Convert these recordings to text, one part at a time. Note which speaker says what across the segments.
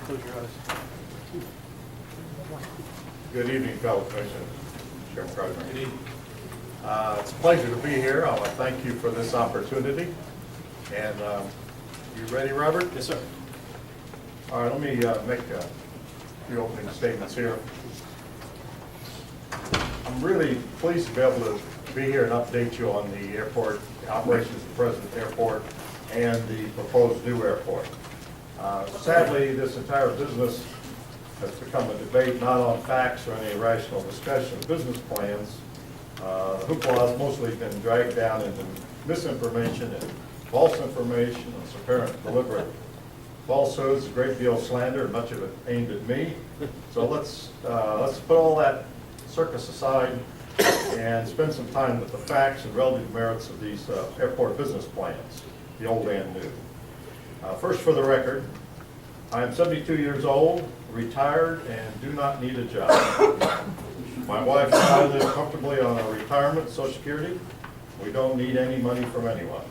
Speaker 1: Close your eyes.
Speaker 2: Good evening, fellow commissioners. Chairman Crosby.
Speaker 1: Good evening.
Speaker 2: It's a pleasure to be here. I want to thank you for this opportunity. And you ready, Robert?
Speaker 1: Yes, sir.
Speaker 2: All right, let me make a few opening statements here. I'm really pleased to be able to be here and update you on the airport, the operations of the present airport, and the proposed new airport. Sadly, this entire business has become a debate not on facts or any rational discussion of business plans. The hoopla has mostly been dragged down into misinformation and false information and some apparent deliberate falsehoods, a great deal of slander, and much of it aimed at me. So let's put all that circus aside and spend some time with the facts and relative merits of these airport business plans, the old and new. First, for the record, I am 72 years old, retired, and do not need a job. My wife and I live comfortably on our retirement, Social Security. We don't need any money from anyone.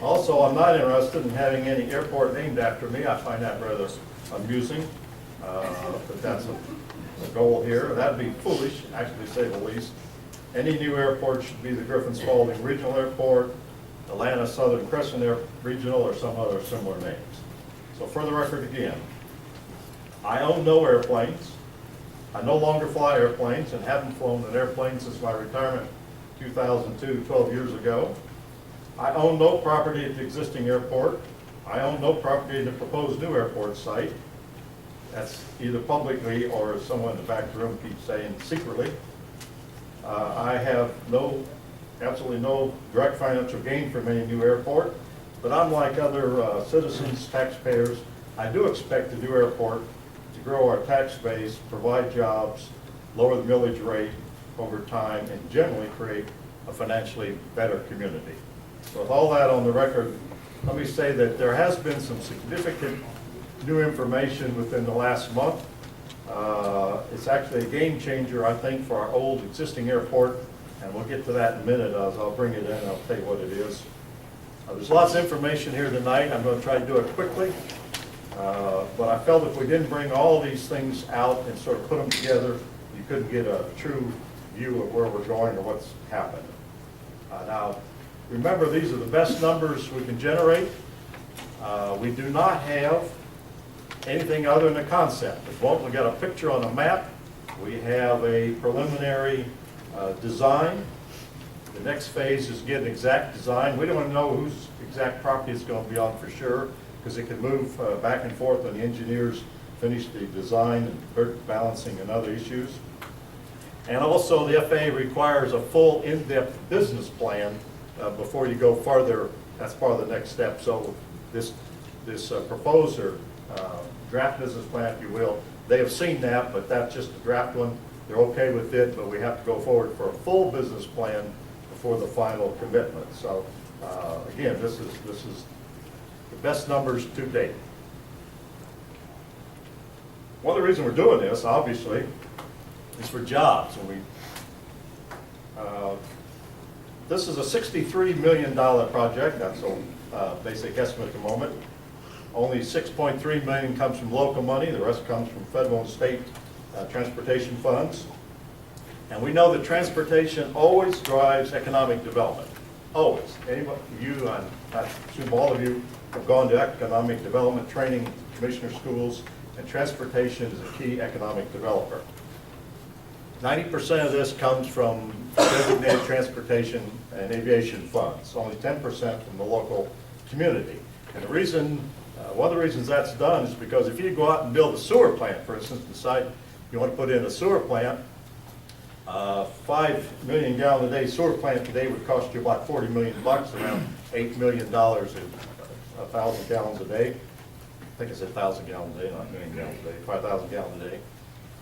Speaker 2: Also, I'm not interested in having any airport named after me. I find that rather amusing, but that's a goal here. That'd be foolish, actually, to say the least. Any new airport should be the Griffin Spalding Regional Airport, Atlanta Southern Crescent Air Regional, or some other similar names. So for the record again, I own no airplanes. I no longer fly airplanes and haven't flown an airplane since my retirement in 2002, 12 years ago. I own no property at the existing airport. I own no property at the proposed new airport site. That's either publicly or, as someone in the back room keeps saying, secretly. I have absolutely no direct financial gain from any new airport, but unlike other citizens, taxpayers, I do expect the new airport to grow our tax base, provide jobs, lower the millage rate over time, and generally create a financially better community. So with all that on the record, let me say that there has been some significant new information within the last month. It's actually a game changer, I think, for our old existing airport, and we'll get to that in a minute as I'll bring it in and I'll tell you what it is. There's lots of information here tonight. I'm going to try to do it quickly, but I felt if we didn't bring all these things out and sort of put them together, you couldn't get a true view of where we're going or what's happened. Now, remember, these are the best numbers we can generate. We do not have anything other than a concept. We got a picture on a map. We have a preliminary design. The next phase is get an exact design. We don't know whose exact property it's going to be on for sure, because it can move back and forth when the engineers finish the design and dirt balancing and other issues. And also the FAA requires a full in-depth business plan before you go farther. That's part of the next step. So this proposed or draft business plan, if you will, they have seen that, but that's just a draft one. They're okay with it, but we have to go forward for a full business plan before the final commitment. So again, this is the best numbers to date. One of the reasons we're doing this, obviously, is for jobs. And this is a $63 million project. That's a basic estimate at the moment. Only $6.3 million comes from local money. The rest comes from federal and state transportation funds. And we know that transportation always drives economic development. Always. Anybody, you, I assume all of you have gone to economic development training, commissioner schools, and transportation is a key economic developer. 90% of this comes from designated transportation and aviation funds, only 10% from the local community. And the reason, one of the reasons that's done is because if you go out and build a sewer plant, for instance, decide you want to put in a sewer plant, 5 million gallon a day sewer plant today would cost you about $40 million, around $8 million in 1,000 gallons a day. I think it's 1,000 gallons a day, not million gallons a day, 5,000 gallons a day.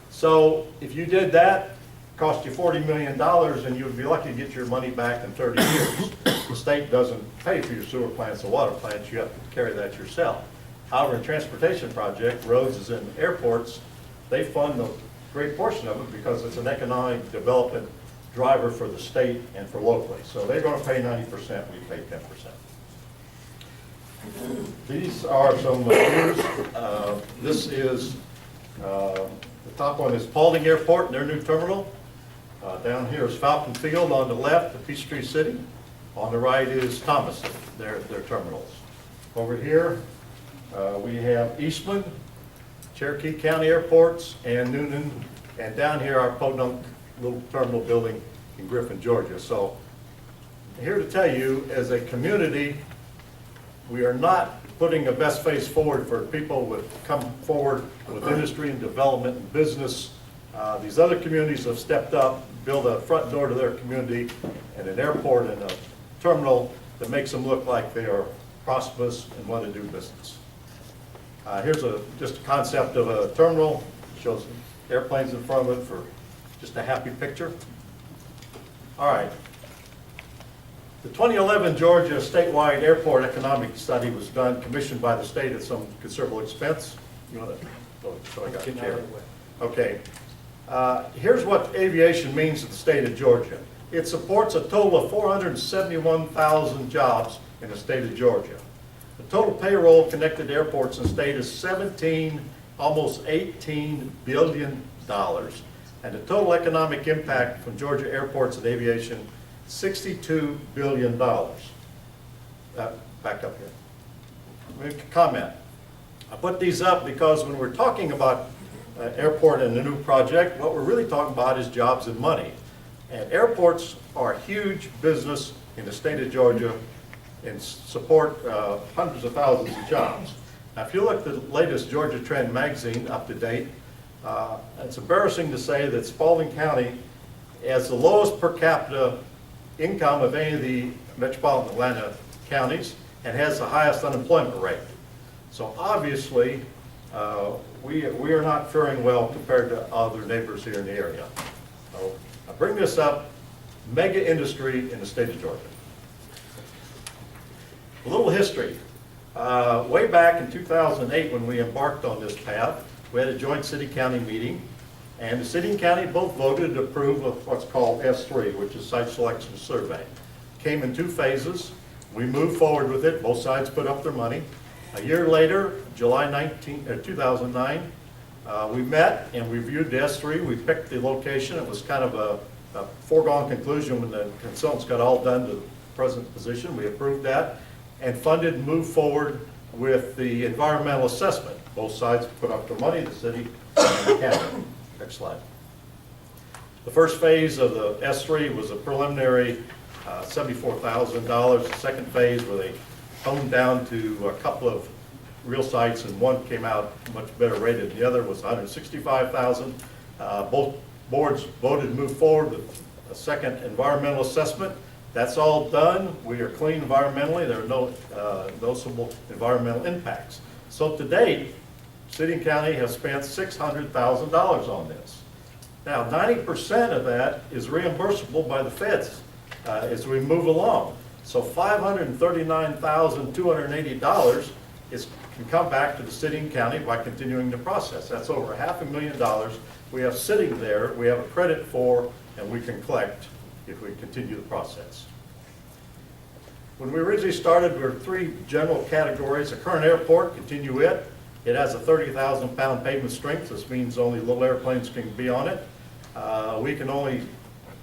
Speaker 2: So if you did that, it cost you $40 million, and you would be lucky to get your money back in 30 years. The state doesn't pay for your sewer plants and water plants. You have to carry that yourself. However, in transportation project, roads and airports, they fund a great portion of it because it's an economic development driver for the state and for locally. So they're going to pay 90%, we pay 10%. These are some views. This is, the top one is Paulding Airport and their new terminal. Down here is Falcon Field on the left, the Peachtree City. On the right is Thomaston, their terminals. Over here, we have Eastman, Cherokee County Airports, and Noonan. And down here, our Podunk little terminal building in Griffin, Georgia. So, here to tell you, as a community, we are not putting a best face forward for people who come forward with industry and development and business. These other communities have stepped up, built a front door to their community and an airport and a terminal that makes them look like they are prosperous and want to do business. Here's just a concept of a terminal. Shows airplanes in front of it for just a happy picture. All right. The 2011 Georgia statewide airport economic study was done, commissioned by the state at some considerable expense. You want to? Oh, so I got the chair. Okay. Here's what aviation means to the state of Georgia. It supports a total of 471,000 jobs in the state of Georgia. The total payroll connected to airports in the state is almost $18 billion. And the total economic impact from Georgia airports and aviation, $62 billion. Back up here. Make a comment. I put these up because when we're talking about airport and a new project, what we're really talking about is jobs and money. And airports are a huge business in the state of Georgia and support hundreds of thousands of jobs. Now, if you look at the latest Georgia Trend magazine, up to date, it's embarrassing to say that Spalding County has the lowest per capita income of any of the metropolitan Atlanta counties and has the highest unemployment rate. So obviously, we are not faring well compared to other neighbors here in the area. So I bring this up, mega industry in the state of Georgia. A little history. Way back in 2008 when we embarked on this path, we had a joint city-county meeting, and the city and county both voted to approve of what's called S3, which is Site Selection Survey. Came in 2 phases. We moved forward with it. Both sides put up their money. A year later, July 2009, we met and reviewed the S3. We picked the location. It was kind of a foregone conclusion when the consultants got all done to the present position. We approved that and funded and moved forward with the environmental assessment. Both sides put up their money, the city and the county. Next slide. The first phase of the S3 was a preliminary $74,000. The second phase, where they honed down to a couple of real sites, and one came out much better rated than the other, was $165,000. Both boards voted to move forward with a second environmental assessment. That's all done. We are clean environmentally. There are no noticeable environmental impacts. So to date, city and county have spent $600,000 on this. Now, 90% of that is reimbursable by the feds as we move along. So $539,280 can come back to the city and county by continuing the process. That's over $500,000 we have sitting there, we have a credit for, and we can collect if we continue the process. When we originally started, there were 3 general categories. The current airport, continue it. It has a 30,000-pound pavement strength. This means only little airplanes can be on it. We can only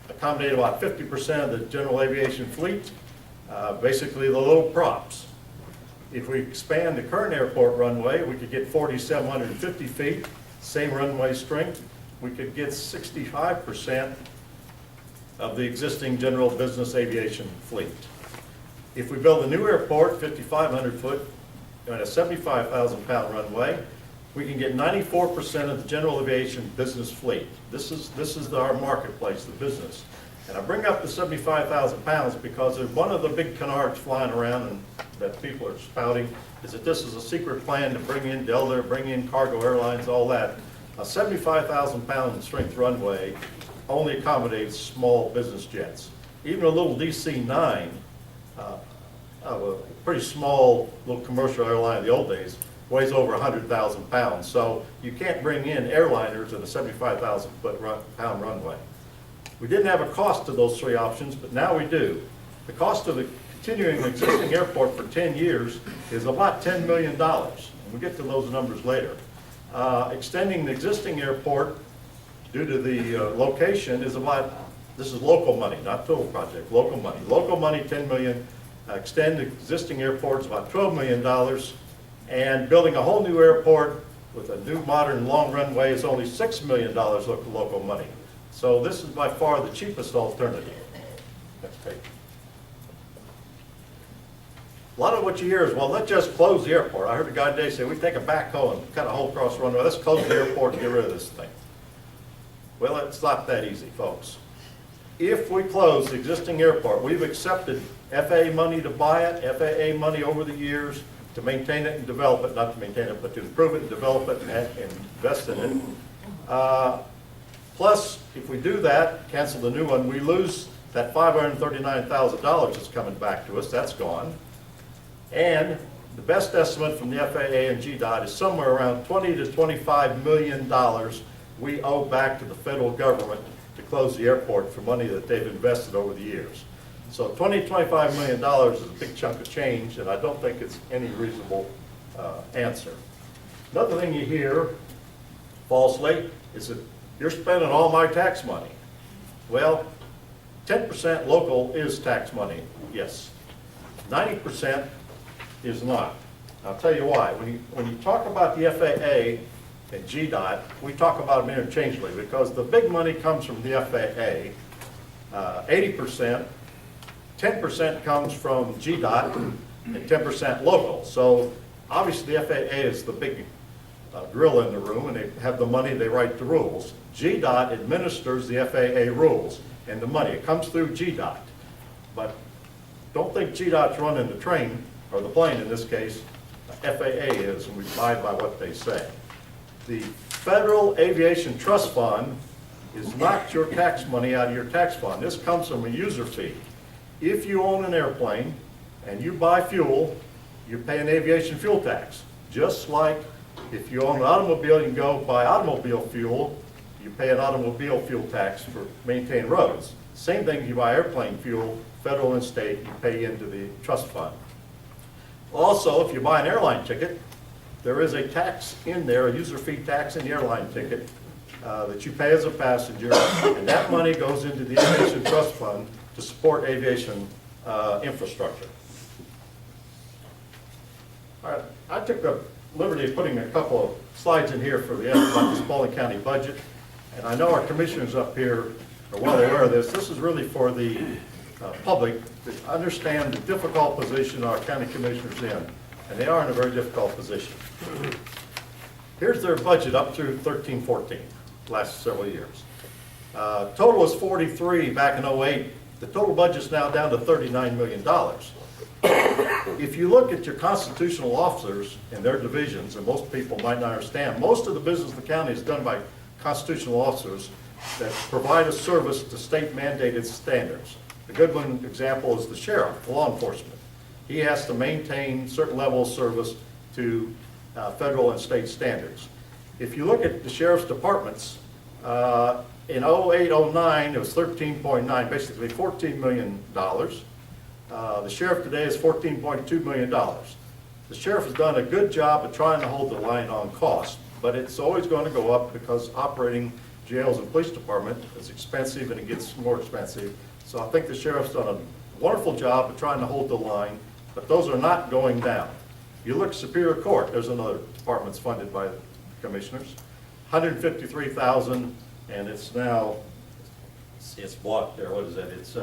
Speaker 2: accommodate about 50% of the general aviation fleet, basically the little props. If we expand the current airport runway, we could get 4,750 feet, same runway strength. We could get 65% of the existing general business aviation fleet. If we build a new airport, 5,500 foot, and a 75,000-pound runway, we can get 94% of the general aviation business fleet. This is our marketplace, the business. And I bring up the 75,000 pounds because one of the big canards flying around and that people are spouting is that this is a secret plan to bring in Delta, bring in cargo airlines, all that. A 75,000-pound strength runway only accommodates small business jets. Even a little DC-9, of a pretty small little commercial airline in the old days, weighs over 100,000 pounds. So you can't bring in airliners at a 75,000 pound runway. We didn't have a cost to those 3 options, but now we do. The cost of the continuing an existing airport for 10 years is about $10 million. We'll get to those numbers later. Extending the existing airport due to the location is about, this is local money, not total project, local money. Local money, $10 million. Extend the existing airport is about $12 million. And building a whole new airport with a new modern long runway is only $6 million local money. So this is by far the cheapest alternative. Next page. A lot of what you hear is, well, let's just close the airport. I heard a guy today say, we take a backhoe and cut a hole across the runway. Let's close the airport and get rid of this thing. Well, it's not that easy, folks. If we close the existing airport, we've accepted FAA money to buy it, FAA money over the years to maintain it and develop it, not to maintain it, but to improve it and develop it and invest in it. Plus, if we do that, cancel the new one, we lose that $539,000 that's coming back to us. That's gone. And the best estimate from the FAA and GDOT is somewhere around $20 to $25 million we owe back to the federal government to close the airport for money that they've invested over the years. So $20 to $25 million is a big chunk of change, and I don't think it's any reasonable answer. Another thing you hear falsely is that you're spending all my tax money. Well, 10% local is tax money, yes. 90% is not. I'll tell you why. When you talk about the FAA and GDOT, we talk about them interchangeably because the big money comes from the FAA, 80%, 10% comes from GDOT, and 10% local. So obviously the FAA is the big gorilla in the room, and they have the money, they write the rules. GDOT administers the FAA rules and the money. It comes through GDOT. But don't think GDOT's running the train, or the plane in this case. FAA is, and we abide by what they say. The Federal Aviation Trust Fund is not your tax money out of your tax fund. This comes from a user fee. If you own an airplane and you buy fuel, you pay an aviation fuel tax. Just like if you own an automobile, you can go buy automobile fuel, you pay an automobile fuel tax for maintaining roads. Same thing if you buy airplane fuel, federal and state, you pay into the trust fund. Also, if you buy an airline ticket, there is a tax in there, a user fee tax in the airline ticket that you pay as a passenger, and that money goes into the aviation trust fund to support aviation infrastructure. All right, I took the liberty of putting a couple of slides in here for the about this Bowling County budget, and I know our commissioners up here are well aware of this. This is really for the public to understand the difficult position our county commissioners in, and they are in a very difficult position. Here's their budget up through 13-14, last several years. Total was 43 back in 08. The total budget's now down to $39 million. If you look at your constitutional officers and their divisions, and most people might not understand, most of the business of the county is done by constitutional officers that provide a service to state mandated standards. A good one example is the sheriff, law enforcement. He has to maintain certain level of service to federal and state standards. If you look at the sheriff's departments, in 08-09 it was 13.9, basically $14 million. The sheriff today is $14.2 million. The sheriff has done a good job of trying to hold the line on cost, but it's always going to go up because operating jails and police department is expensive and it gets more expensive. So I think the sheriff's done a wonderful job of trying to hold the line, but those are not going down. You look at Superior Court, there's another department that's funded by the commissioners, $153,000, and it's now, it's blocked there, what is that? It's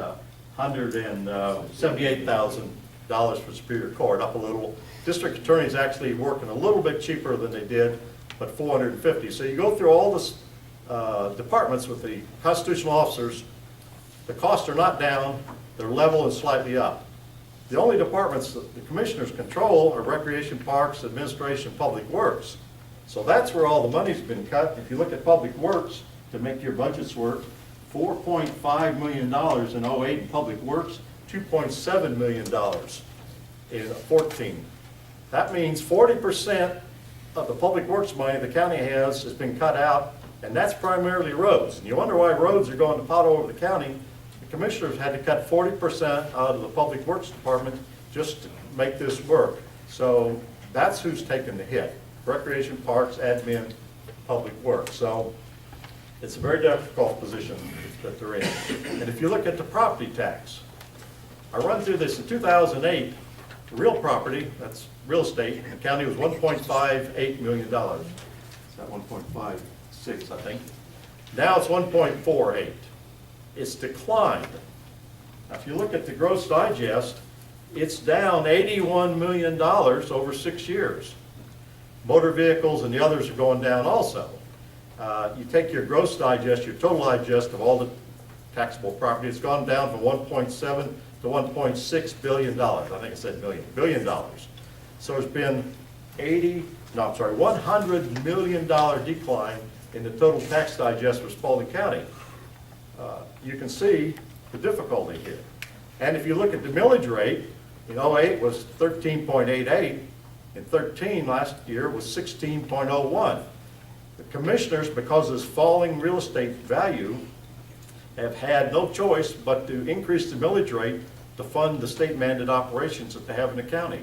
Speaker 2: $178,000 for Superior Court, up a little. District Attorney's actually working a little bit cheaper than they did, but $450,000. So you go through all this departments with the constitutional officers, the costs are not down, they're level and slightly up. The only departments that the commissioners control are Recreation, Parks, Administration, Public Works. So that's where all the money's been cut. If you look at Public Works, to make your budgets work, $4.5 million in 08 in Public Works, $2.7 million in 14. That means 40% of the Public Works money the county has been cut out, and that's primarily roads. And you wonder why roads are going to pot over the county, commissioners had to cut 40% out of the Public Works Department just to make this work. So that's who's taking the hit. Recreation, Parks, Admin, Public Works. So it's a very difficult position that they're in. And if you look at the property tax, I run through this in 2008, real property, that's real estate, in the county was $1.58 million. It's at 1.56, I think. Now it's 1.48. It's declined. Now, if you look at the gross digest, it's down $81 million over 6 years. Motor vehicles and the others are going down also. You take your gross digest, your total digest of all the taxable property, it's gone down from 1.7 to 1.6 billion dollars. I think I said billion dollars. So there's been $100 million decline in the total tax digest for Spalding County. You can see the difficulty here. And if you look at the millage rate, in 08 was 13.88, in 13 last year was 16.01. The commissioners, because of this falling real estate value, have had no choice but to increase the millage rate to fund the state-mandated operations that they have in the county.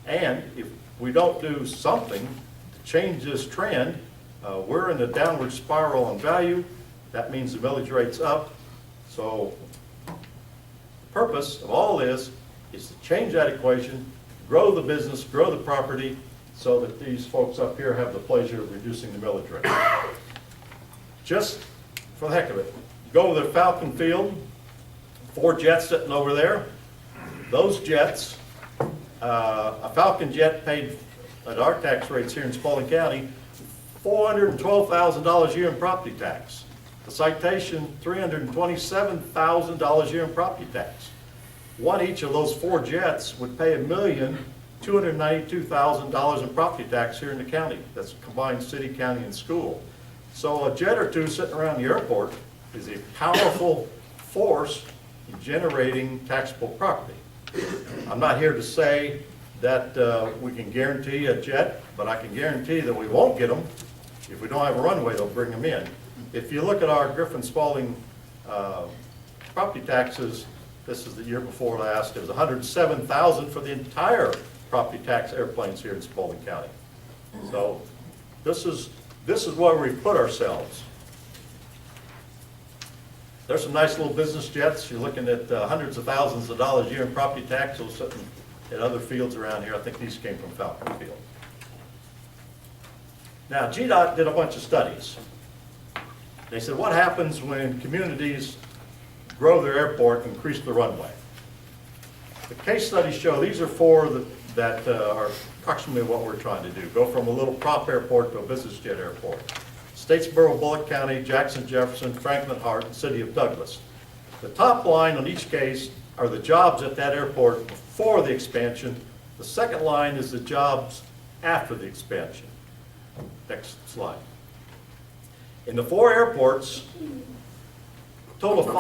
Speaker 2: And if we don't do something to change this trend, we're in a downward spiral on value. That means the millage rate's up. So the purpose of all this is to change that equation, grow the business, grow the property, so that these folks up here have the pleasure of reducing the millage rate. Just for the heck of it, go to the Falcon Field, 4 jets sitting over there. Those jets, a Falcon jet paid at our tax rates here in Spalding County, $412,000 a year in property tax. The Citation, $327,000 a year in property tax. One each of those 4 jets would pay $1,292,000 in property tax here in the county. That's combined city, county, and school. So a jet or two sitting around the airport is a powerful force in generating taxable property. I'm not here to say that we can guarantee a jet, but I can guarantee that we won't get them. If we don't have a runway, they'll bring them in. If you look at our Griffin Spalding property taxes, this is the year before last, it was $107,000 for the entire property tax airplanes here in Spalding County. So this is where we've put ourselves. There's some nice little business jets. You're looking at hundreds of thousands of dollars a year in property tax. Those sitting at other fields around here. I think these came from Falcon Field. Now, GDOT did a bunch of studies. They said, what happens when communities grow their airport and increase the runway? The case studies show these are 4 that are approximately what we're trying to do. Go from a little prop airport to a business jet airport. Statesboro, Bullock County, Jackson, Jefferson, Franklin, Hart, and City of Douglas. The top line on each case are the jobs at that airport before the expansion. The second line is the jobs after the expansion. Next slide. In the 4 airports, a total of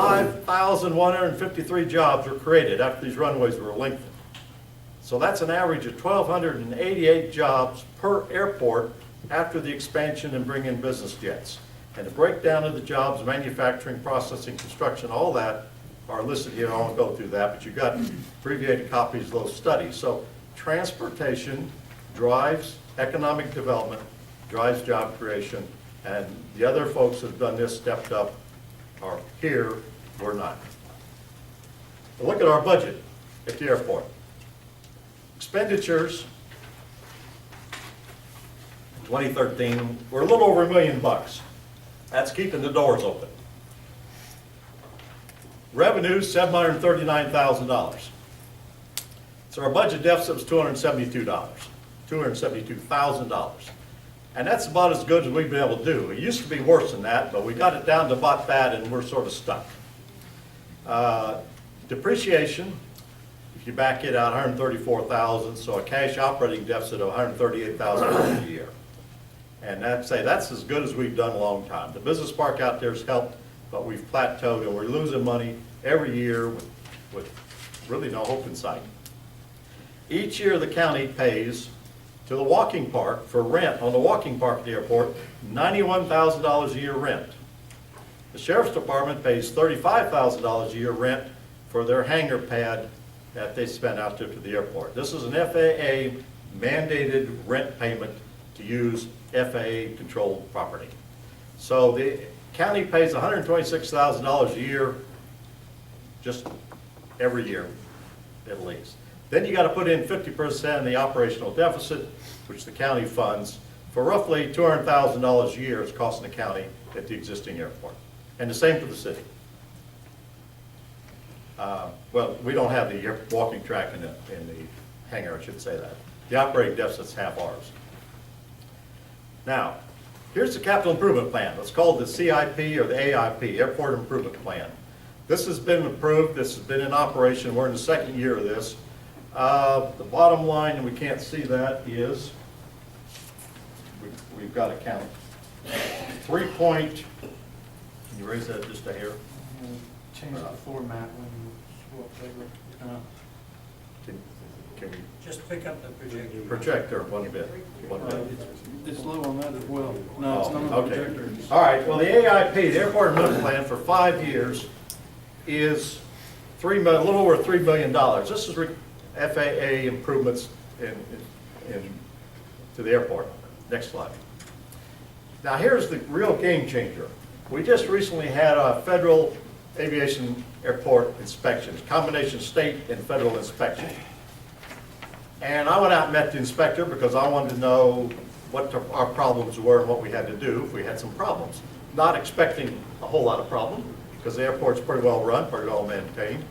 Speaker 2: 5,153 jobs were created after these runways were lengthened. So that's an average of 1,288 jobs per airport after the expansion and bring in business jets. And the breakdown of the jobs, manufacturing, processing, construction, all that are listed here. I won't go through that, but you've got abbreviated copies of those studies. So transportation drives economic development, drives job creation, and the other folks that have done this stepped up are here, we're not. But look at our budget at the airport. Expenditures, 2013, we're a little over $1 million. That's keeping the doors open. Revenue, $739,000. So our budget deficit was $272,000. And that's about as good as we've been able to do. It used to be worse than that, but we got it down to about that and we're sort of stuck. Depreciation, if you back it out, $134,000, so a cash operating deficit of $138,000 a year. And that's as good as we've done in a long time. The business park out there has helped, but we've plateaued and we're losing money every year with really no hope in sight. Each year the county pays to the walking park for rent on the walking park at the airport, $91,000 a year rent. The Sheriff's Department pays $35,000 a year rent for their hangar pad that they spend out there to the airport. This is an FAA mandated rent payment to use FAA controlled property. So the county pays $126,000 a year just every year at least. Then you got to put in 50% in the operational deficit, which the county funds, for roughly $200,000 a year it's costing the county at the existing airport. And the same for the city. Well, we don't have the walking track in the hangar, I should say that. The operating deficit's half ours. Now, here's the capital improvement plan. It's called the CIP or the AIP, Airport Improvement Plan. This has been approved, this has been in operation, we're in the second year of this. The bottom line, and we can't see that, is, we've got to count, 3 point, can you raise that just a hair?
Speaker 1: Change the format when you swap paper.
Speaker 2: Can we
Speaker 3: Just pick up the projector.
Speaker 2: projector one bit?
Speaker 1: It's low on that as well. No, it's not on the
Speaker 2: Okay.
Speaker 1: projector.
Speaker 2: All right, well, the AIP, the Airport Improvement Plan for 5 years is a little over $3 million. This is FAA improvements to the airport. Next slide. Now here's the real game changer. We just recently had a federal aviation airport inspections, combination state and federal inspection. And I went out and met the inspector because I wanted to know what our problems were and what we had to do if we had some problems. Not expecting a whole lot of problem because the airport's pretty well run, pretty well maintained.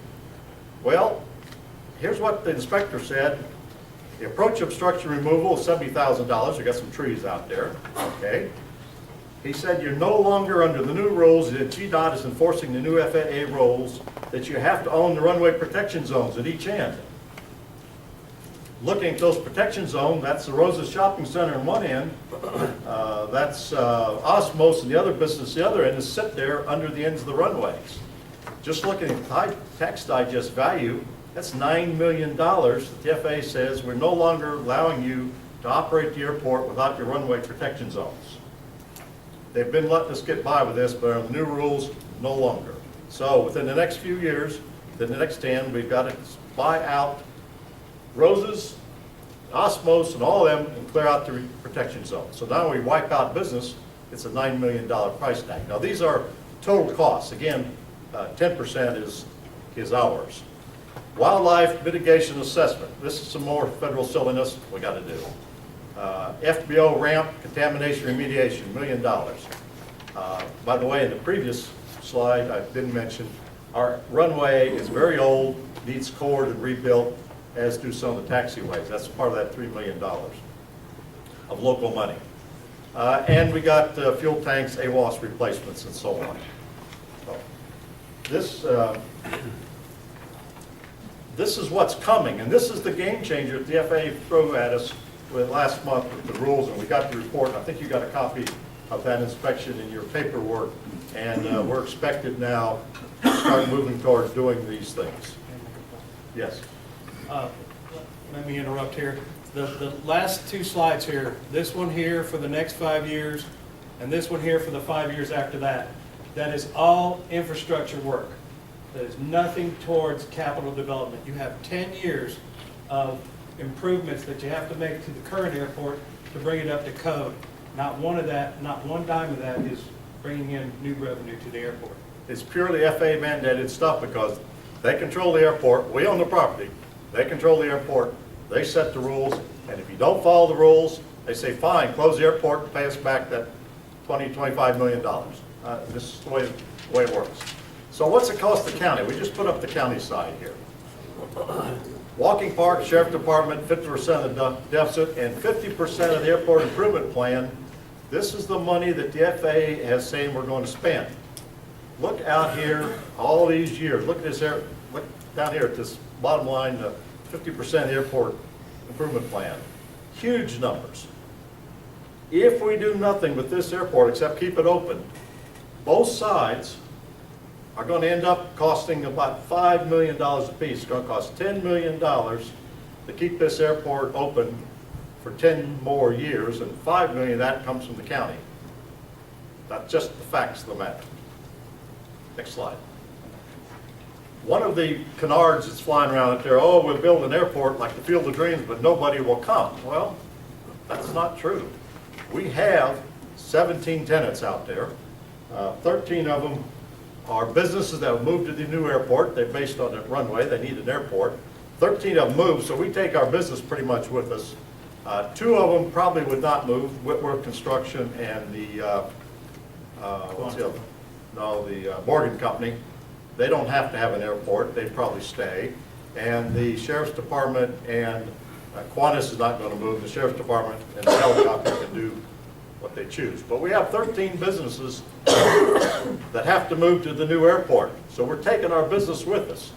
Speaker 2: Well, here's what the inspector said. The approach obstruction removal is $70,000. We got some trees out there, okay? He said you're no longer under the new rules that GDOT is enforcing the new FAA rules that you have to own the runway protection zones at each end. Looking at those protection zones, that's the Rose's Shopping Center on one end, that's Osmos and the other business the other end is sit there under the ends of the runways. Just looking at tax digest value, that's $9 million that the FAA says we're no longer allowing you to operate the airport without your runway protection zones. They've been letting us get by with this, but our new rules, no longer. So within the next few years, within the next 10, we've got to buy out Rose's, Osmos, and all of them and clear out the protection zone. So now we wipe out business, it's a $9 million price tag. Now these are total costs. Again, 10% is ours. Wildlife mitigation assessment. This is some more federal silliness we got to do. FBO ramp contamination remediation, $1 million. By the way, in the previous slide, I didn't mention, our runway is very old, needs cored and rebuilt, as do some of the taxiways. That's part of that $3 million of local money. And we got fuel tanks, AWAS replacements, and so on. So this is what's coming, and this is the game changer that the FAA threw at us last month with the rules, and we got the report. I think you got a copy of that inspection in your paperwork, and we're expected now to start moving towards doing these things. Yes.
Speaker 1: Let me interrupt here. The last two slides here, this one here for the next 5 years, and this one here for the 5 years after that, that is all infrastructure work. That is nothing towards capital development. You have 10 years of improvements that you have to make to the current airport to bring it up to code. Not one of that, not one dime of that is bringing in new revenue to the airport.
Speaker 2: It's purely FAA mandated stuff because they control the airport, we own the property, they control the airport, they set the rules, and if you don't follow the rules, they say, fine, close the airport and pay us back that $25 million. This is the way it works. So what's it cost the county? We just put up the county side here. Walking park, sheriff department, 50% of the deficit, and 50% of the airport improvement plan. This is the money that the FAA has saying we're going to spend. Look out here, all these years. Look at this here. Look down here at this bottom line, 50% airport improvement plan. Huge numbers. If we do nothing with this airport except keep it open, both sides are going to end up costing about $5 million apiece. It's going to cost $10 million to keep this airport open for 10 more years, and $5 million of that comes from the county. That's just the facts of the matter. Next slide. One of the canards that's flying around out there, oh, we'll build an airport like the Field of Dreams, but nobody will come. Well, that's not true. We have 17 tenants out there. 13 of them are businesses that have moved to the new airport. They're based on a runway. They need an airport. 13 of them moved, so we take our business pretty much with us. 2 of them probably would not move, Whitworth Construction and the, what's the other? No, the Morgan Company. They don't have to have an airport. They'd probably stay. And the Sheriff's Department and Qantas is not going to move. The Sheriff's Department and the helicopter can do what they choose. But we have 13 businesses that have to move to the new airport. So we're taking our business with us.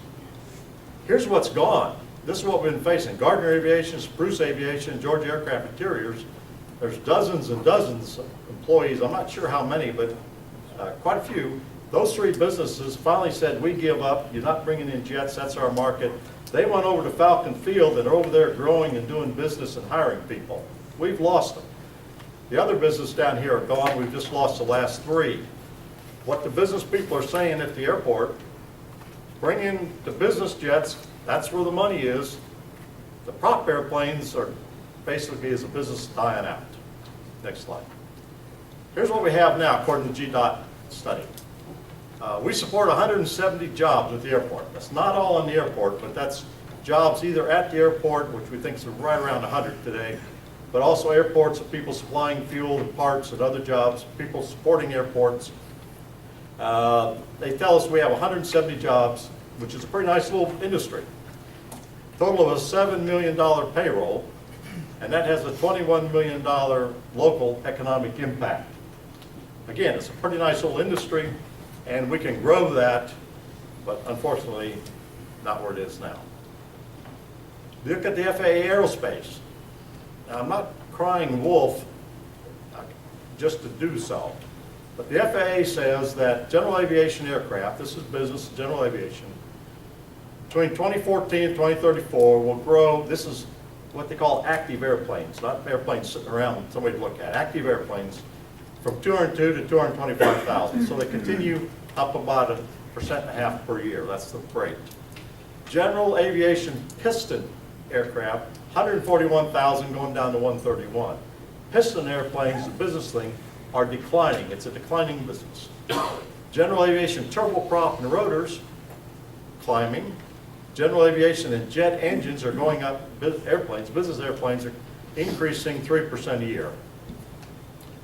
Speaker 2: Here's what's gone. This is what we've been facing. Gardner Aviation, Spruce Aviation, Georgia Aircraft Interiors. There's dozens and dozens of employees. I'm not sure how many, but quite a few. Those 3 businesses finally said, we give up. You're not bringing in jets. That's our market. They went over to Falcon Field and are over there growing and doing business and hiring people. We've lost them. The other businesses down here are gone. We've just lost the last 3. What the business people are saying at the airport, bring in the business jets. That's where the money is. The prop airplanes are basically as a business dying out. Next slide. Here's what we have now according to GDOT study. We support 170 jobs at the airport. That's not all in the airport, but that's jobs either at the airport, which we think is right around 100 today, but also airports of people supplying fuel and parts and other jobs, people supporting airports. They tell us we have 170 jobs, which is a pretty nice little industry. Total of a $7 million payroll, and that has a $21 million local economic impact. Again, it's a pretty nice little industry, and we can grow that, but unfortunately, not where it is now. Look at the FAA Aerospace. Now, I'm not crying wolf just to do so, but the FAA says that general aviation aircraft, this is business, general aviation, between 2014 and 2034 will grow, this is what they call active airplanes, not airplanes sitting around for somebody to look at, active airplanes, from 202 to 225,000. So they continue up about 1.5% per year. That's the rate. General aviation piston aircraft, 141,000 going down to 131. Piston airplanes, the business thing, are declining. It's a declining business. General aviation turboprop and rotors, climbing. General aviation and jet engines are going up. Airplanes, business airplanes are increasing 3% a year.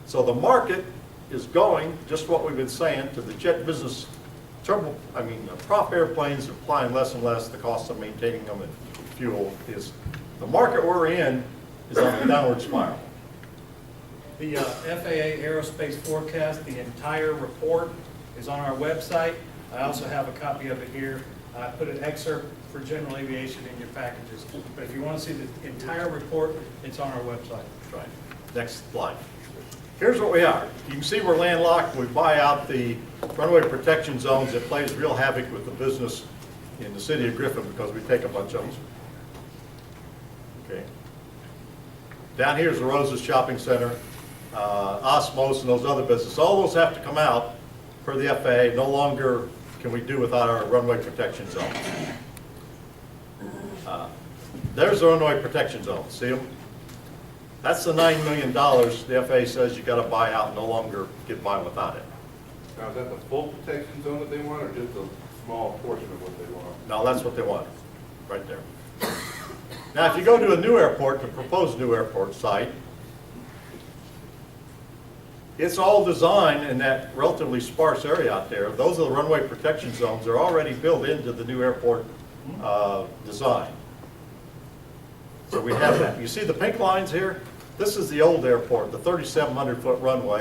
Speaker 2: So the market is going, just what we've been saying, to the jet business prop airplanes are flying less and less. The cost of maintaining them and fuel is, the market we're in is on a downward spiral.
Speaker 1: The FAA Aerospace Forecast, the entire report is on our website. I also have a copy of it here. I put an excerpt for general aviation in your packages. But if you want to see the entire report, it's on our website.
Speaker 2: Right. Next slide. Here's what we are. You can see we're landlocked. We buy out the runway protection zones. It plays real havoc with the business in the city of Griffin because we take a bunch of them. Okay. Down here is the Roses Shopping Center, Osmos, and those other businesses. All those have to come out per the FAA. No longer can we do without our runway protection zones. There's the runway protection zone. See them? That's the $9 million the FAA says you got to buy out and no longer get by without it.
Speaker 4: Now, is that the full protection zone that they want, or just a small portion of what they want?
Speaker 2: No, that's what they want, right there. Now, if you go to a new airport, the proposed new airport site, it's all designed in that relatively sparse area out there. Those are the runway protection zones. They're already built into the new airport design. So we have that. You see the pink lines here? This is the old airport, the 3,700-foot runway.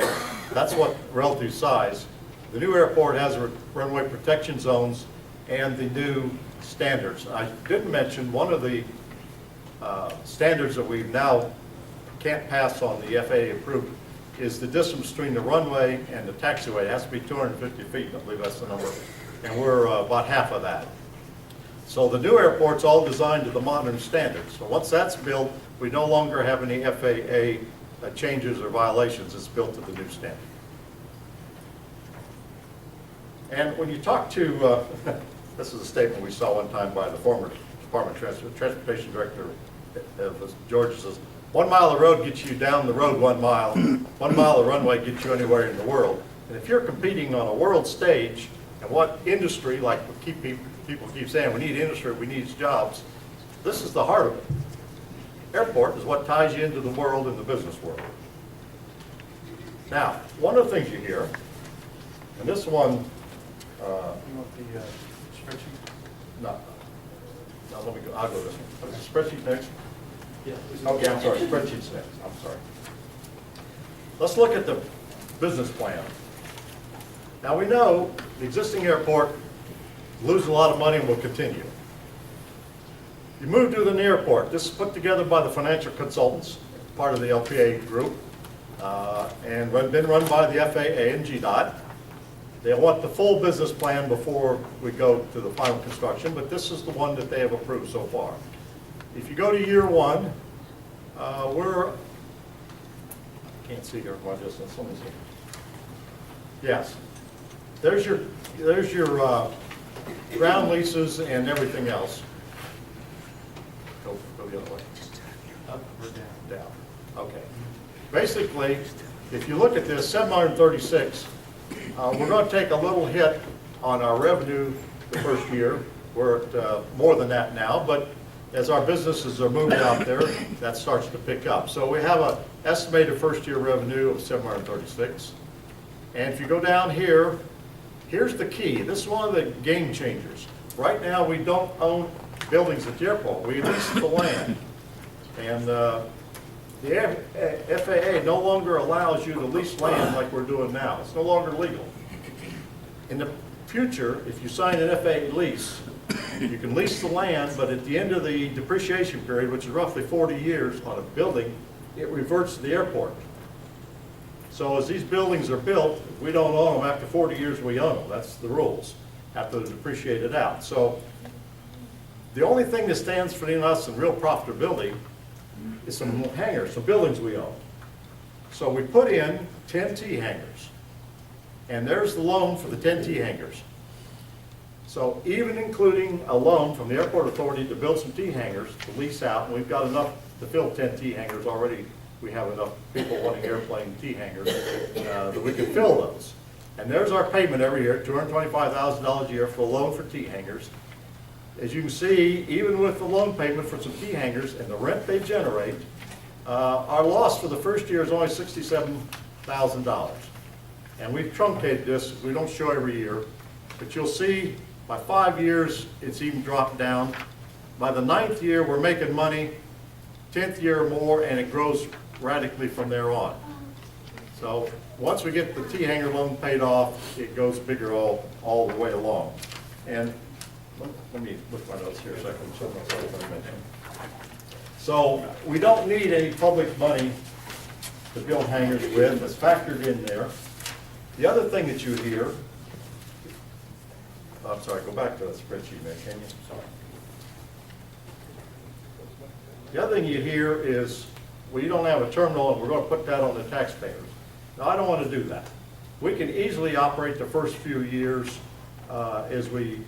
Speaker 2: That's what relative size. The new airport has runway protection zones and the new standards. I didn't mention one of the standards that we now can't pass on the FAA approved is the distance between the runway and the taxiway. It has to be 250 feet, I believe that's the number. And we're about half of that. So the new airport's all designed to the modern standards. So once that's built, we no longer have any FAA changes or violations. It's built to the new standard. And when you talk to, this is a statement we saw one time by the former Department of Transportation Director of Georgia, says, 1 mile of road gets you down the road 1 mile, 1 mile of runway gets you anywhere in the world. And if you're competing on a world stage, and what industry, like people keep saying, we need industry, we need jobs, this is the heart of it. Airport is what ties you into the world and the business world. Now, one of the things you hear, and this one,
Speaker 1: You want the spreadsheet?
Speaker 2: no, let me go, I'll go this one. Okay, spreadsheet next.
Speaker 1: Yeah.
Speaker 2: Okay, I'm sorry, spreadsheet's next, I'm sorry. Let's look at the business plan. Now, we know the existing airport loses a lot of money and will continue. You move to the new airport. This is put together by the financial consultants, part of the LPA group, and been run by the FAA and GDOT. They want the full business plan before we go to the final construction, but this is the one that they have approved so far. If you go to year one, I can't see here my distance, let me see. Yes, there's your ground leases and everything else. Go the other way.
Speaker 1: Up or down?
Speaker 2: Down. Okay. Basically, if you look at this, 736, we're going to take a little hit on our revenue the first year. We're at more than that now, but as our businesses are moving out there, that starts to pick up. So we have an estimated first year revenue of 736. And if you go down here, here's the key. This is one of the game changers. Right now, we don't own buildings at the airport. We lease the land. And the FAA no longer allows you to lease land like we're doing now. It's no longer legal. In the future, if you sign an FAA lease, you can lease the land, but at the end of the depreciation period, which is roughly 40 years on a building, it reverts to the airport. So as these buildings are built, we don't own them. After 40 years, we own them. That's the rules, after they're depreciated out. So the only thing that stands for us in real profitability is some hangars, some buildings we own. So we put in 10 T hangars, and there's the loan for the 10 T hangars. So even including a loan from the airport authority to build some T hangars to lease out, and we've got enough to fill 10 T hangars already. We have enough people wanting airplane T hangars that we can fill those. And there's our payment every year, $225,000 a year for a loan for T hangars. As you can see, even with the loan payment for some T hangars and the rent they generate, our loss for the first year is only $67,000. And we've truncated this. We don't show every year, but you'll see by 5 years, it's even dropped down. By the 9th year, we're making money, 10th year more, and it grows radically from there on. So once we get the T hanger loan paid off, it goes bigger all the way along. And let me look at my notes here a second. So we don't need any public money to build hangars with. It's factored in there. The other thing that you hear, I'm sorry, go back to that spreadsheet, man, can you? Sorry. The other thing you hear is, well, you don't have a terminal and we're going to put that on the taxpayers. No, I don't want to do that. We can easily operate the first few years as we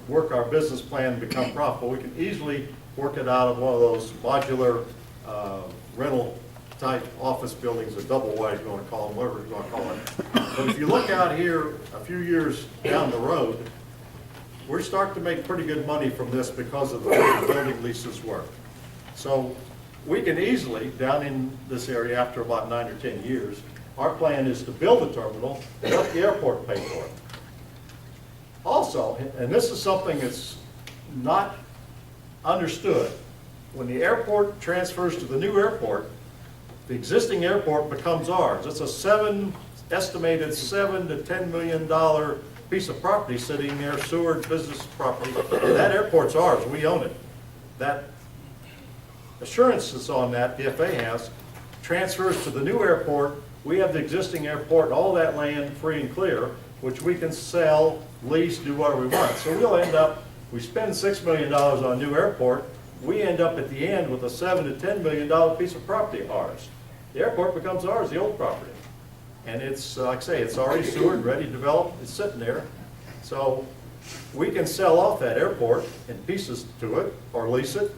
Speaker 2: work our business plan and become profitable. We can easily work it out of one of those modular rental type office buildings, or double wide, if you want to call them, whatever you want to call it. But if you look out here a few years down the road, we're starting to make pretty good money from this because of the way the building leases work. So we can easily, down in this area after about 9 or 10 years, our plan is to build a terminal and let the airport pay for it. Also, and this is something that's not understood, when the airport transfers to the new airport, the existing airport becomes ours. It's a estimated $7 to $10 million piece of property sitting there, Seward business property. That airport's ours, we own it. That assurance that's on that, the FAA has, transfers to the new airport. We have the existing airport and all that land free and clear, which we can sell, lease, do whatever we want. So we'll end up, we spend $6 million on a new airport, we end up at the end with a $7 to $10 million piece of property ours. The airport becomes ours, the old property. And it's, like I say, it's already sewered, ready to develop, it's sitting there. So we can sell off that airport in pieces to it or lease it,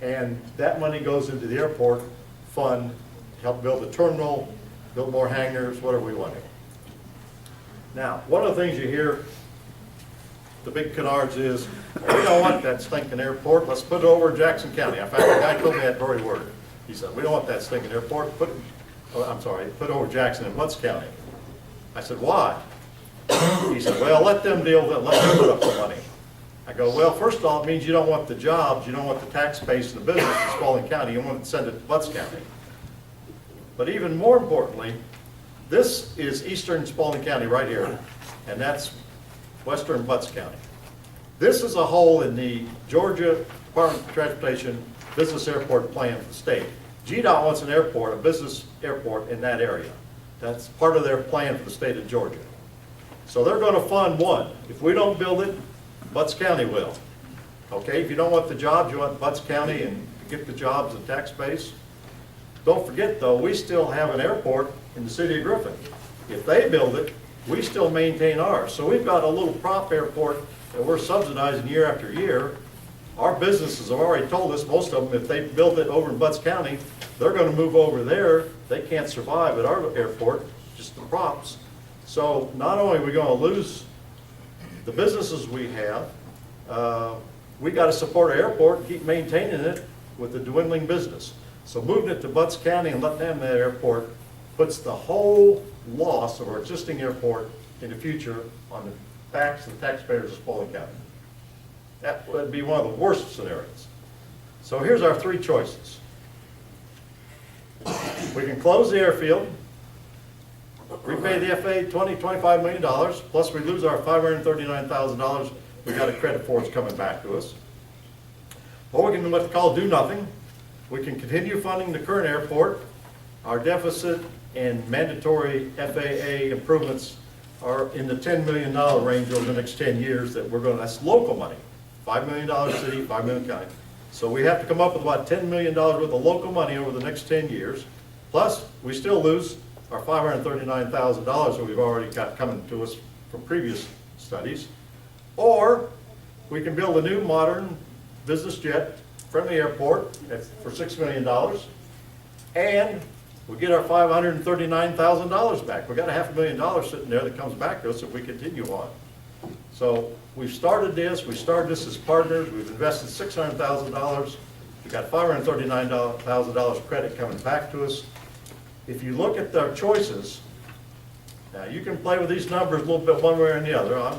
Speaker 2: and that money goes into the airport fund to help build the terminal, build more hangars, whatever we want to. Now, one of the things you hear, the big canards is, well, we don't want that stinking airport, let's put it over in Jackson County. In fact, the guy told me that very word. He said, we don't want that stinking airport, put it over Jackson and Butts County. I said, why? He said, well, let them deal with it, let them put up the money. I go, well, first of all, it means you don't want the jobs, you don't want the tax base and the business in Spalding County, you want to send it to Butts County. But even more importantly, this is eastern Spalding County right here, and that's western Butts County. This is a hole in the Georgia Department of Transportation business airport plan for the state. GDOT wants an airport, a business airport in that area. That's part of their plan for the state of Georgia. So they're going to fund one. If we don't build it, Butts County will. Okay, if you don't want the jobs, you want Butts County and get the jobs and tax base. Don't forget though, we still have an airport in the city of Griffin. If they build it, we still maintain ours. So we've got a little prop airport that we're subsidizing year after year. Our businesses have already told us, most of them, if they build it over in Butts County, they're going to move over there. They can't survive at our airport, just the props. So not only are we going to lose the businesses we have, we got to support our airport and keep maintaining it with the dwindling business. So moving it to Butts County and letting them that airport puts the whole loss of our existing airport in the future on the backs of the taxpayers of Spalding County. That would be one of the worst scenarios. So here's our three choices. We can close the airfield, repay the FAA $25 million, plus we lose our $539,000 we got a credit for it's coming back to us. Or we can what they call do nothing. We can continue funding the current airport. Our deficit and mandatory FAA improvements are in the $10 million range over the next 10 years that we're going to, that's local money. $5 million city, $5 million county. So we have to come up with about $10 million worth of local money over the next 10 years. Plus, we still lose our $539,000 that we've already got coming to us from previous studies. Or we can build a new modern business jet friendly airport for $6 million. And we get our $539,000 back. We got $500,000 sitting there that comes back to us if we continue on. So we've started this as partners, we've invested $600,000, we got $539,000 credit coming back to us. If you look at their choices, now you can play with these numbers a little bit one way or the other.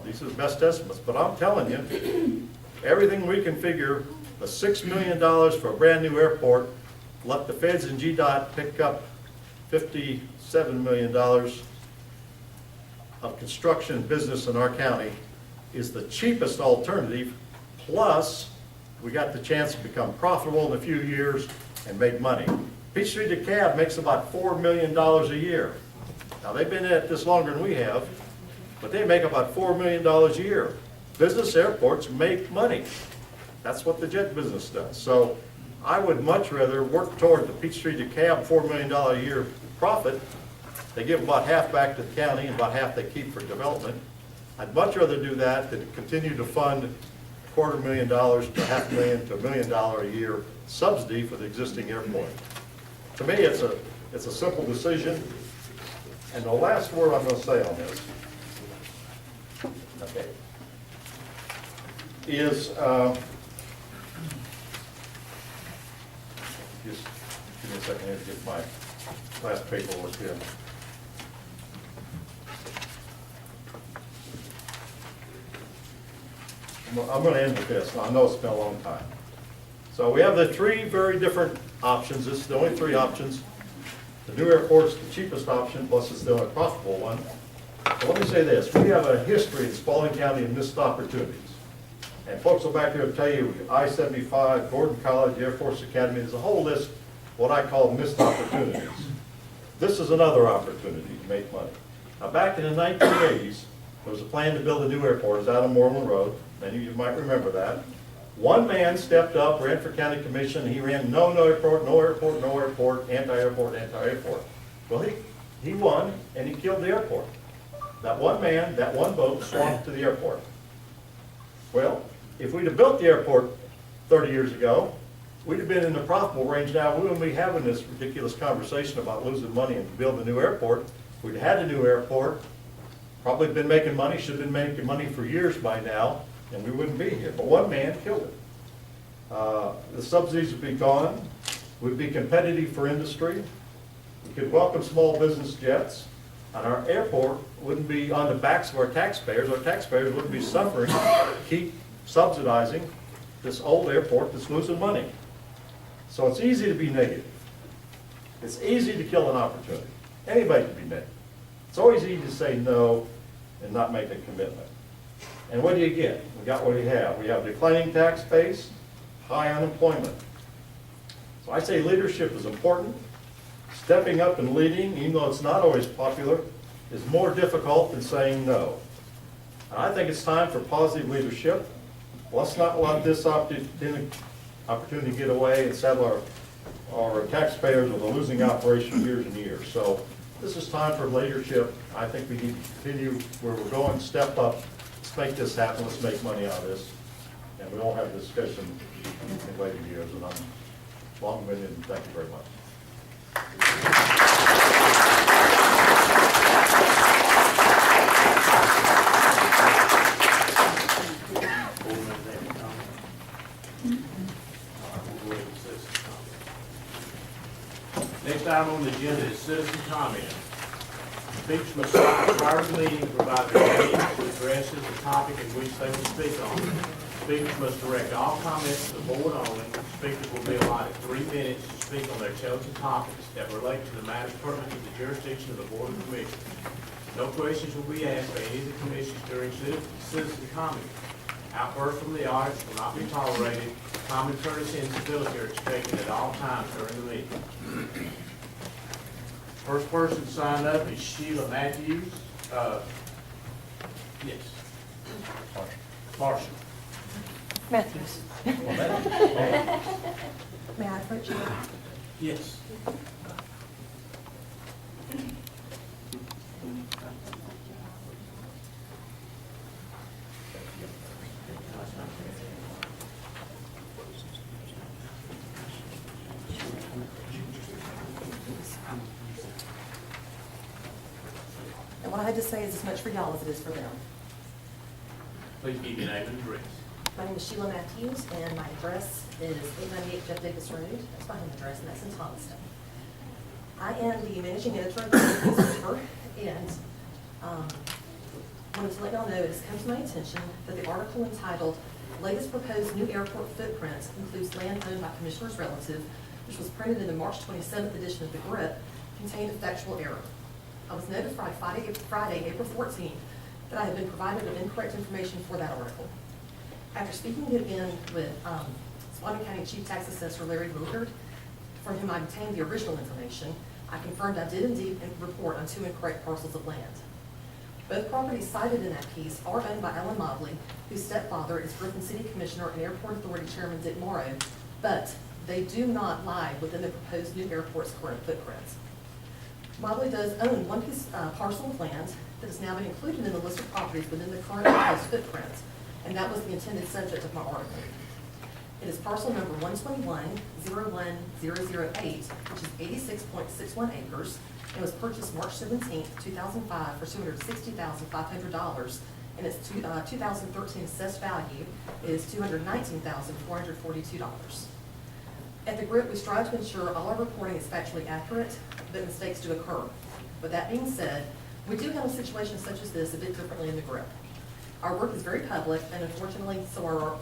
Speaker 2: These are the best estimates, but I'm telling you, everything we can figure, the $6 million for a brand new airport, let the feds and GDOT pick up $57 million of construction business in our county is the cheapest alternative, plus we got the chance to become profitable in a few years and make money. Peachtree DeKalb makes about $4 million a year. Now they've been at this longer than we have, but they make about $4 million a year. Business airports make money. That's what the jet business does. So I would much rather work toward the Peachtree DeKalb $4 million a year profit. They give about half back to the county and about half they keep for development. I'd much rather do that than continue to fund $250,000 to $500,000 to $1 million a year subsidy for the existing airport. To me, it's a simple decision. And the last word I'm going to say on this, okay, is just give me a second here to get my last paperwork here. I'm going to end with this. I know it's been a long time. So we have the three very different options. This is the only three options. The new airport's the cheapest option, plus it's the only profitable one. But let me say this. We have a history in Spalding County of missed opportunities. And folks will back here and tell you I-75, Gordon College, Air Force Academy, there's a whole list of what I call missed opportunities. This is another opportunity to make money. Now back in the 1980s, there was a plan to build a new airport. It was out on Moreland Road. Many of you might remember that. One man stepped up, ran for county commission, and he ran no airport, no airport, no airport, anti-airport, anti-airport. Well, he won, and he killed the airport. That one man, that one boat swamped to the airport. Well, if we'd have built the airport 30 years ago, we'd have been in the profitable range now. We wouldn't be having this ridiculous conversation about losing money and building a new airport. We'd had a new airport, probably been making money, should have been making money for years by now, and we wouldn't be here. But one man killed it. The subsidies would be gone. We'd be competitive for industry. We could welcome small business jets. And our airport wouldn't be on the backs of our taxpayers. Our taxpayers wouldn't be suffering, keep subsidizing this old airport that's losing money. So it's easy to be negative. It's easy to kill an opportunity. Anybody can be negative. It's always easy to say no and not make a commitment. And what do you get? We got what we have. We have declining tax base, high unemployment. So I say leadership is important. Stepping up and leading, even though it's not always popular, is more difficult than saying no. And I think it's time for positive leadership. Let's not let this opportunity get away and saddle our taxpayers with a losing operation years and years. So this is time for leadership. I think we need to continue where we're going, step up, let's make this happen, let's make money out of this. And we won't have a discussion in later years. And I'm long-winded, and thank you very much.
Speaker 5: Next item on the agenda is citizen comment. Speakers must stop prior to the meeting to provide their name, which addresses the topic in which they will speak on. Speakers must direct all comments to the board only. Speakers will be allotted 3 minutes to speak on their chosen topics that relate to the matters pertinent to the jurisdiction of the board and commission. No questions will be asked by any of the commissions during citizen comment. Outbursts from the audience will not be tolerated. Common courtesy and civility are expected at all times during the meeting. First person signed up is Sheila Matthews. Yes. Marshall.
Speaker 6: Matthews. May I approach you?
Speaker 5: Yes.
Speaker 6: And what I had to say is as much for y'all as it is for them.
Speaker 5: Please give your name and address.
Speaker 6: My name is Sheila Matthews, and my address is 898 Jeff Davis Road. That's my home address, and that's in Thomaston. I am the managing editor of the newspaper, and wanted to let y'all know it has come to my attention that the article entitled "Latest Proposed New Airport Footprint Includes Land Owned by Commissioner's Relative," which was printed in the March 27th edition of the Grip, contained a factual error. I was notified Friday, April 14th, that I had been provided with incorrect information for that article. After speaking again with Swanton County Chief Tax Assessor Larry Wilkard, from whom I obtained the original information, I confirmed I did indeed report on 2 incorrect parcels of land. Both properties cited in that piece are owned by Ellen Mobley, whose stepfather is Griffin City Commissioner and Airport Authority Chairman Dick Morrow, but they do not lie within the proposed new airport's current footprint. Mobley does own one piece parcel of land that has now been included in the list of properties within the current proposed footprint, and that was the intended subject of my article. It is parcel number 121-01008, which is 86.61 acres, and was purchased March 17, 2005 for $260,500, and its 2013 assessed value is $219,442. At the Grip, we strive to ensure all our reporting is factually accurate, but mistakes do occur. With that being said, we do handle situations such as this a bit differently in the Grip. Our work is very public, and unfortunately, so are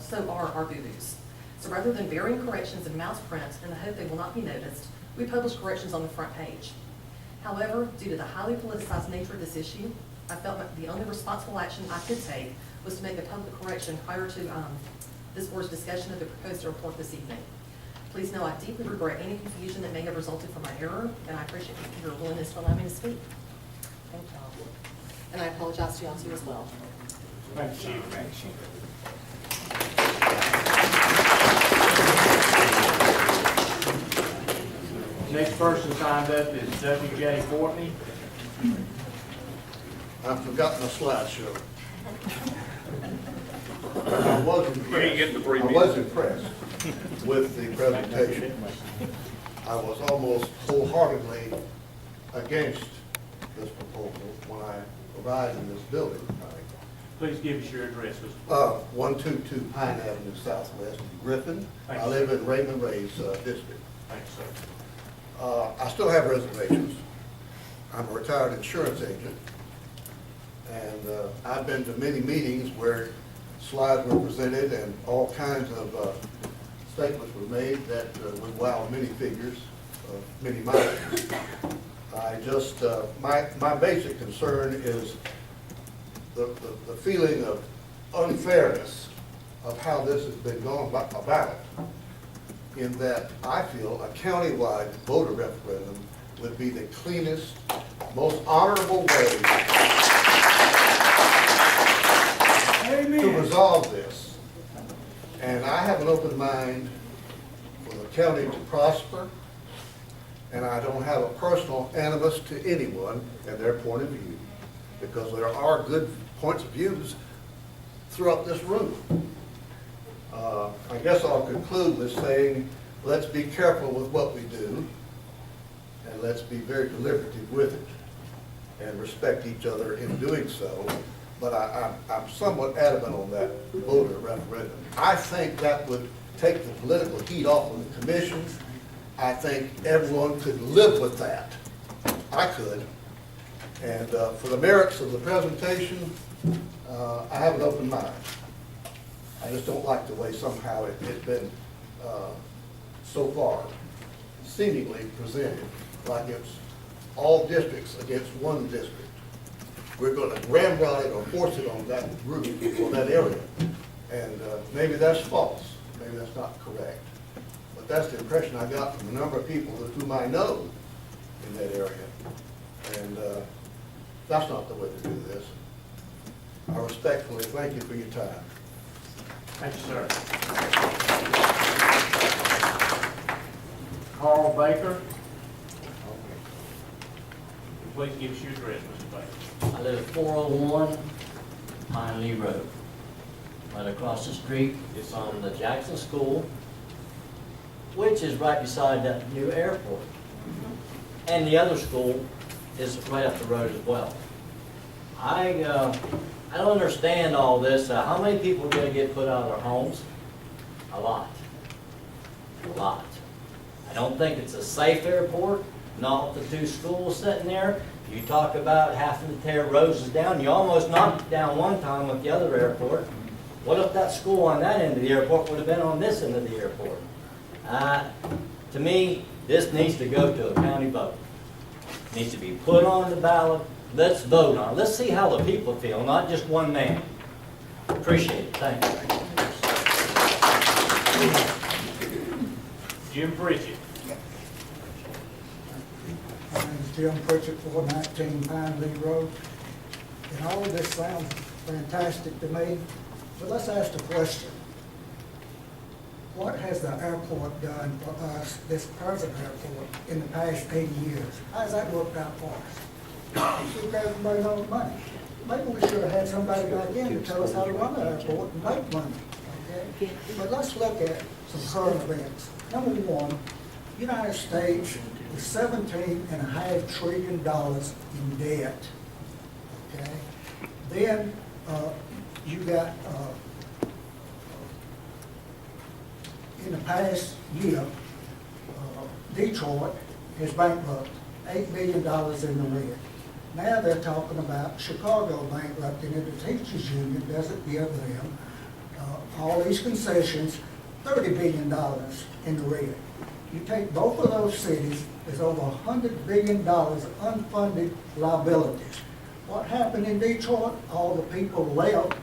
Speaker 6: our boo-boos. So rather than burying corrections in mouse print in the hope they will not be noticed, we publish corrections on the front page. However, due to the highly politicized nature of this issue, I felt that the only responsible action I could take was to make a public correction prior to this board's discussion of the proposed report this evening. Please know I deeply regret any confusion that may have resulted from my error, and I appreciate your willingness to allow me to speak. Thank y'all. And I apologize to y'all too as well.
Speaker 5: Thank you. Next person signed up is W.J. Courtney.
Speaker 7: I've forgotten the slideshow. I was impressed with the presentation. I was almost wholeheartedly against this proposal when I arrived in this building.
Speaker 5: Please give us your address, Mr.
Speaker 7: 122 Pine Avenue Southwest, Griffin.
Speaker 5: Thank
Speaker 7: I
Speaker 5: you,
Speaker 7: live in Raymond Ray's district.
Speaker 5: Thank you, sir.
Speaker 7: I still have reservations. I'm a retired insurance agent, and I've been to many meetings where slides were presented and all kinds of statements were made that would wow many figures, many minds. I just, my basic concern is the feeling of unfairness of how this has been going about, in that I feel a countywide voter referendum would be the cleanest, most honorable way to resolve this. And I have an open mind for the county to prosper, and I don't have a personal animus to anyone and their point of view, because there are good points of views throughout this room. I guess I'll conclude with saying, let's be careful with what we do, and let's be very deliberative with it, and respect each other in doing so. But I'm somewhat adamant on that voter referendum. I think that would take the political heat off of the commission. I think everyone could live with that. I could. And for the merits of the presentation, I have an open mind. I just don't like the way somehow it's been so far seemingly presented, like it's all districts against one district. We're going to ramrod it or force it on that group or that area. And maybe that's false. Maybe that's not correct. But that's the impression I got from a number of people with whom I know in that area. And that's not the way to do this. I respectfully thank you for your time.
Speaker 5: Thank you, sir. Carl Baker. Please give us your address, Mr. Baker.
Speaker 8: I live at 401 Pine Lee Road. Right across the street is on the Jackson School, which is right beside that new airport. And the other school is right up the road as well. I don't understand all this. How many people are going to get put out of their homes? A lot. A lot. I don't think it's a safe airport. Not with the two schools sitting there. You talk about having to tear roses down. You almost knocked it down one time with the other airport. What if that school on that end of the airport would have been on this end of the airport? To me, this needs to go to a county vote. It needs to be put on the ballot. Let's vote on it. Let's see how the people feel, not just one man. Appreciate it. Thank you.
Speaker 5: Jim Pritchett.
Speaker 9: My name is Jim Pritchett, 419 Pine Lee Road. And all of this sounds fantastic to me, but let's ask the question. What has the airport done for us, this present airport, in the past 80 years? How has that worked out for us? We should have everybody all the money. Maybe we should have had somebody back in to tell us how to run the airport and make money, okay? But let's look at some current events. Number one, United States is $17.5 trillion in debt, okay? Then you got, in the past year, Detroit is bankrupt, $8 billion in the red. Now they're talking about Chicago bankrupting, and the teachers union doesn't give them all these concessions, $30 billion in the red. You take both of those cities, there's over $100 billion of unfunded liabilities. What happened in Detroit? All the people left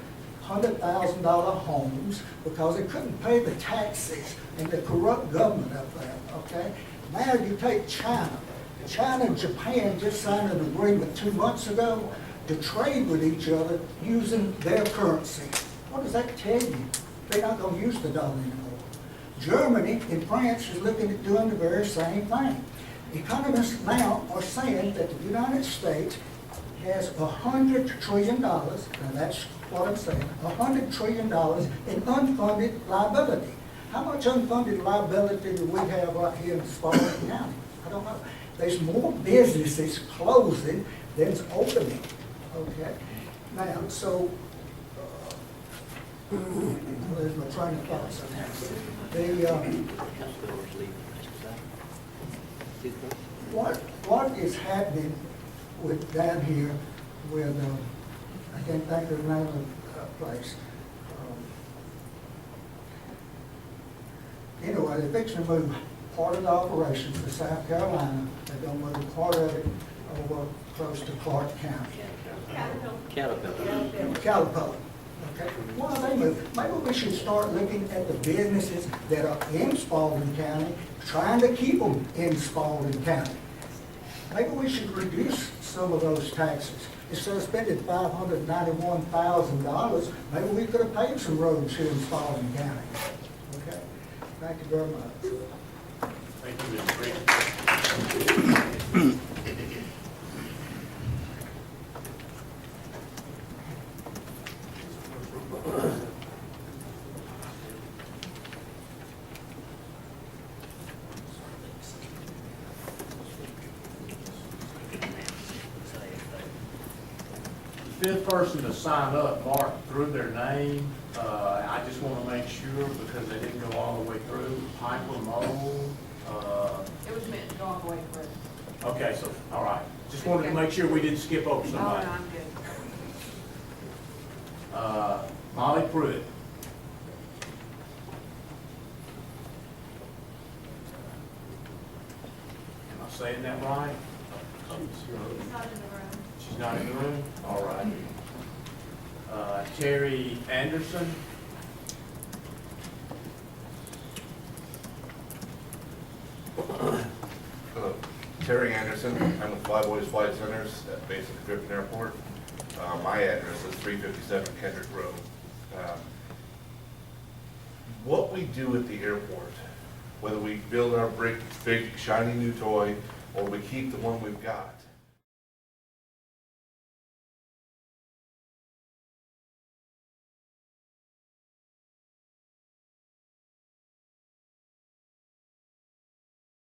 Speaker 9: $100,000 homes because they couldn't pay the taxes and the corrupt government up there, okay? Now you take China. China and Japan just signed an agreement 2 months ago to trade with each other using their currency. What does that tell you? They're not going to use the dollar anymore. Germany and France is looking at doing the very same thing. Economists now are saying that the United States has $100 trillion, now that's what I'm saying, $100 trillion in unfunded liability. How much unfunded liability do we have right here in Spalding County? I don't know. There's more businesses closing than's opening, okay? Now, so, there's my train of thoughts on that. What is happening with, down here with, I can't think of the name of the place. Anyway, they're fixing to move part of the operations to South Carolina. They're gonna move part of it over close to Clark County. Caterpillar. Okay, why are they moving? Maybe we should start looking at the businesses that are in Spalding County, trying to keep them in Spalding County. Maybe we should reduce some of those taxes. Instead of spending $591,000, maybe we could have paid some roads here in Spalding County. Okay, thank you very much.
Speaker 5: Thank you, Mr. Green. Fifth person to sign up, Mark threw their name. I just want to make sure because they didn't go all the way through. Piper Mole.
Speaker 10: It was meant to go all the way through.
Speaker 5: Okay, so, all right. Just wanted to make sure we didn't skip over
Speaker 10: Oh, no,
Speaker 5: somebody.
Speaker 10: I'm good.
Speaker 5: Molly Pruitt. Am I saying that right?
Speaker 10: It's not in the room.
Speaker 5: She's not in the room? All right. Terry Anderson.
Speaker 4: Hello, Terry Anderson. I'm with Flyboys Flight Centers at Basic Griffin Airport. My address is 357 Kendrick Road. What we do at the airport, whether we build our big shiny new toy or we keep the one we've got,